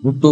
तो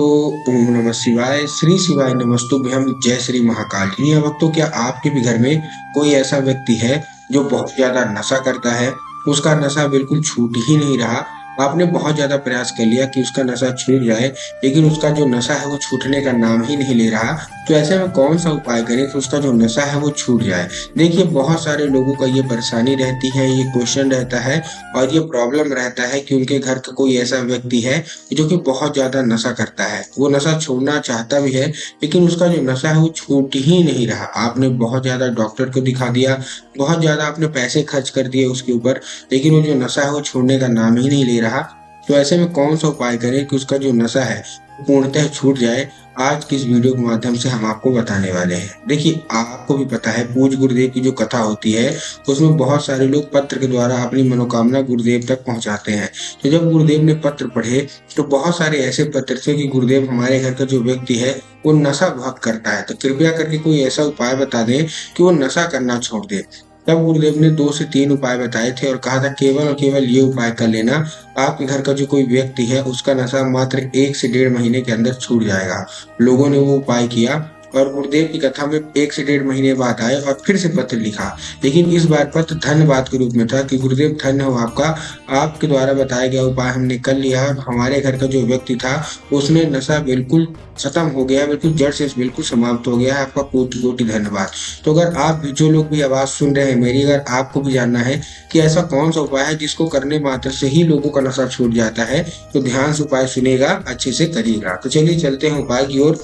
ओम नमः शिवाय, श्री शिवाय नमस्तुभ्यम, जय श्री महाकाल। जी हाँ भक्तों, क्या आपके भी घर में कोई ऐसा व्यक्ति है जो बहुत ज्यादा नशा करता है? उसका नशा बिल्कुल छूट ही नहीं रहा। आपने बहुत ज्यादा प्रयास कर लिया कि उसका नशा छूट जाए, लेकिन उसका जो नशा है वो छूटने का नाम ही नहीं ले रहा। तो ऐसे में कौन सा उपाय करें कि उसका जो नशा है वो छूट जाए? देखिए, बहुत सारे लोगों का ये परेशानी रहती है, ये क्वेश्चन रहता है और ये प्रॉब्लम रहता है कि उनके घर का कोई ऐसा व्यक्ति है जो कि बहुत ज़्यादा नशा करता है। वो नशा छोड़ना चाहता भी है, लेकिन उसका जो नशा है वो छूट ही नहीं रहा। आपने बहुत ज़्यादा डॉक्टर को दिखा दिया, बहुत ज़्यादा आपने पैसे खर्च कर दिए उसके ऊपर, लेकिन वो जो नशा है वो छोड़ने का नाम ही नहीं ले रहा। तो ऐसे में कौन सा उपाय करें कि उसका जो नशा है वो पूर्णतः छूट जाए? आज की इस वीडियो के माध्यम से हम आपको बताने वाले हैं। देखिए, आपको भी पता है पूज्य गुरुदेव की जो कथा होती है उसमें बहुत सारे लोग पत्र के द्वारा अपनी मनोकामना गुरुदेव तक पहुंचाते हैं। तो जब गुरुदेव ने पत्र पढ़े तो बहुत सारे ऐसे पत्र थे कि गुरुदेव, हमारे घर का जो व्यक्ति है वो नशा बहुत करता है, तो कृपया करके कोई ऐसा उपाय बता दें कि वो नशा करना छोड़ दे। तब गुरुदेव ने 2 से 3 उपाय बताए थे और कहा था केवल और केवल ये उपाय कर लेना, आपके घर का जो कोई व्यक्ति है उसका नशा मात्र 1 से 1.5 महीने के अंदर छूट जाएगा। लोगों ने वो उपाय किया और गुरुदेव की कथा में 1 से 1.5 महीने बाद आए और फिर से पत्र लिखा। लेकिन इस बार पत्र धन्यवाद के रूप में था कि गुरुदेव, धन्य हो आपका, आपके द्वारा बताया गया उपाय हमने कर लिया और हमारे घर का जो व्यक्ति था उसमें नशा बिल्कुल खत्म हो गया, बिल्कुल जड़ से बिल्कुल समाप्त हो गया है। आपका कोटि कोटि धन्यवाद। तो अगर आप भी, जो लोग भी आवाज सुन रहे हैं मेरी, अगर आपको भी जानना है कि ऐसा कौन सा उपाय है जिसको करने मात्र से ही लोगों का नशा छूट जाता है, तो ध्यान से उपाय सुनेगा, अच्छे से करिएगा। तो चलिए चलते हैं उपाय की ओर,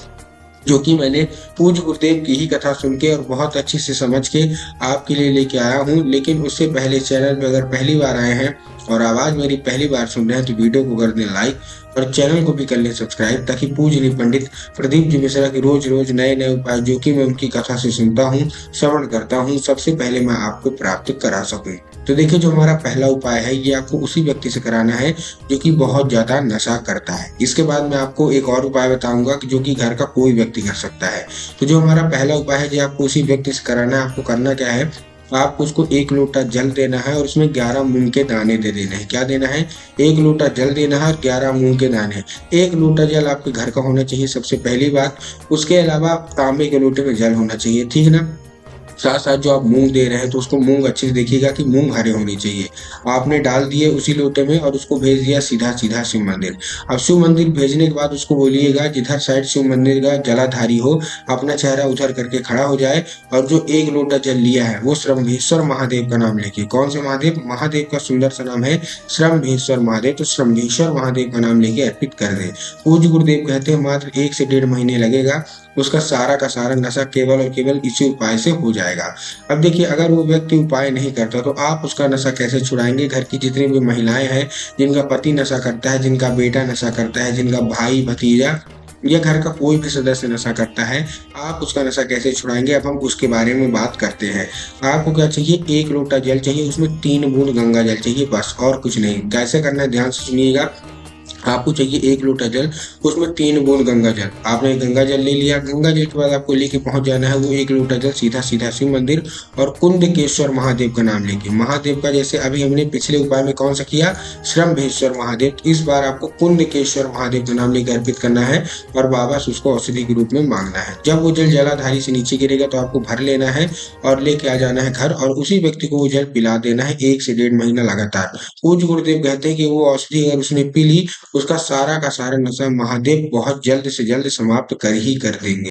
जो कि मैंने पूज्य गुरुदेव की ही कथा सुन के और बहुत अच्छे से समझ के आपके लिए लेके आया हूँ। लेकिन उससे पहले चैनल पे अगर पहली बार आए हैं और आवाज मेरी पहली बार सुन रहे हैं तो वीडियो को कर दें लाइक और चैनल को भी कर लें सब्सक्राइब, ताकि पूज्य पंडित प्रदीप जी मिश्रा की रोज रोज नए नए उपाय, जो कि मैं उनकी कथा से सुनता हूँ, श्रवण करता हूँ, सबसे पहले मैं आपको प्राप्त करा सकूं। तो देखिए, जो हमारा पहला उपाय है ये आपको उसी व्यक्ति से कराना है जो कि बहुत ज्यादा नशा करता है। इसके बाद मैं आपको एक और उपाय बताऊंगा कि जो कि घर का कोई व्यक्ति कर सकता है। तो जो हमारा पहला उपाय है जो आपको उसी व्यक्ति से कराना है, आपको करना क्या है, आपको उसको 1 लोटा जल देना है और उसमें 11 मूंग के दाने दे देने हैं। क्या देना है? 1 लोटा जल देना है और 11 मूंग के दाने। 1 लोटा जल आपके घर का होना चाहिए सबसे पहली बात। उसके अलावा तांबे के लोटे में जल होना चाहिए, ठीक है ना? साथ साथ जो आप मूंग दे रहे हैं तो उसको मूंग अच्छे से देखिएगा कि मूंग हरे होने चाहिए। आपने डाल दिए उसी लोटे में और उसको भेज दिया सीधा सीधा शिव मंदिर। अब शिव मंदिर भेजने के बाद उसको बोलिएगा जिधर साइड शिव मंदिर का जलाधारी हो अपना चेहरा उधर करके खड़ा हो जाए और जो 1 लोटा जल लिया है वो श्रम्भेश्वर महादेव का नाम लेके, कौन से महादेव? महादेव का सुंदर सा नाम है श्रम्भेश्वर महादेव, तो श्रम्भेश्वर महादेव का नाम लेके अर्पित कर दे। पूज्य गुरुदेव कहते हैं मात्र 1 से 1.5 महीने लगेगा, उसका सारा का सारा नशा केवल और केवल इसी उपाय से हो जाएगा। अब देखिए, अगर वो व्यक्ति उपाय नहीं करता तो आप उसका नशा कैसे छुड़ाएंगे? घर की जितनी भी महिलाएं हैं जिनका पति नशा करता है, जिनका बेटा नशा करता है, जिनका भाई भतीजा या घर का कोई भी सदस्य नशा करता है, आप उसका नशा कैसे छुड़ाएंगे? अब हम उसके बारे में बात करते हैं। आपको क्या चाहिए? 1 लोटा जल चाहिए, उसमें 3 बूंद गंगा जल चाहिए, बस और कुछ नहीं। कैसे करना है ध्यान से सुनिएगा। आपको चाहिए 1 लोटा जल, उसमें 3 बूंद गंगा जल। आपने गंगा जल ले लिया, गंगा जल के बाद आपको लेके पहुंच जाना है वो 1 लोटा जल सीधा सीधा शिव मंदिर और कुंदकेश्वर महादेव का नाम लेके, महादेव का जैसे अभी हमने पिछले उपाय में कौन सा किया, श्रम्भेश्वर महादेव, इस बार आपको कुंदकेश्वर महादेव का नाम लेकर अर्पित करना है और बाबा से उसको औषधि के रूप में मांगना है। जब वो जल जलाधारी से नीचे गिरेगा तो आपको भर लेना है और लेके आ जाना है घर और उसी व्यक्ति को वो जल पिला देना है 1 से 1.5 महीना लगातार। पूज्य गुरुदेव कहते हैं कि वो औषधि अगर उसने पी ली, उसका सारा का सारा नशा महादेव बहुत जल्द से जल्द समाप्त कर ही कर देंगे।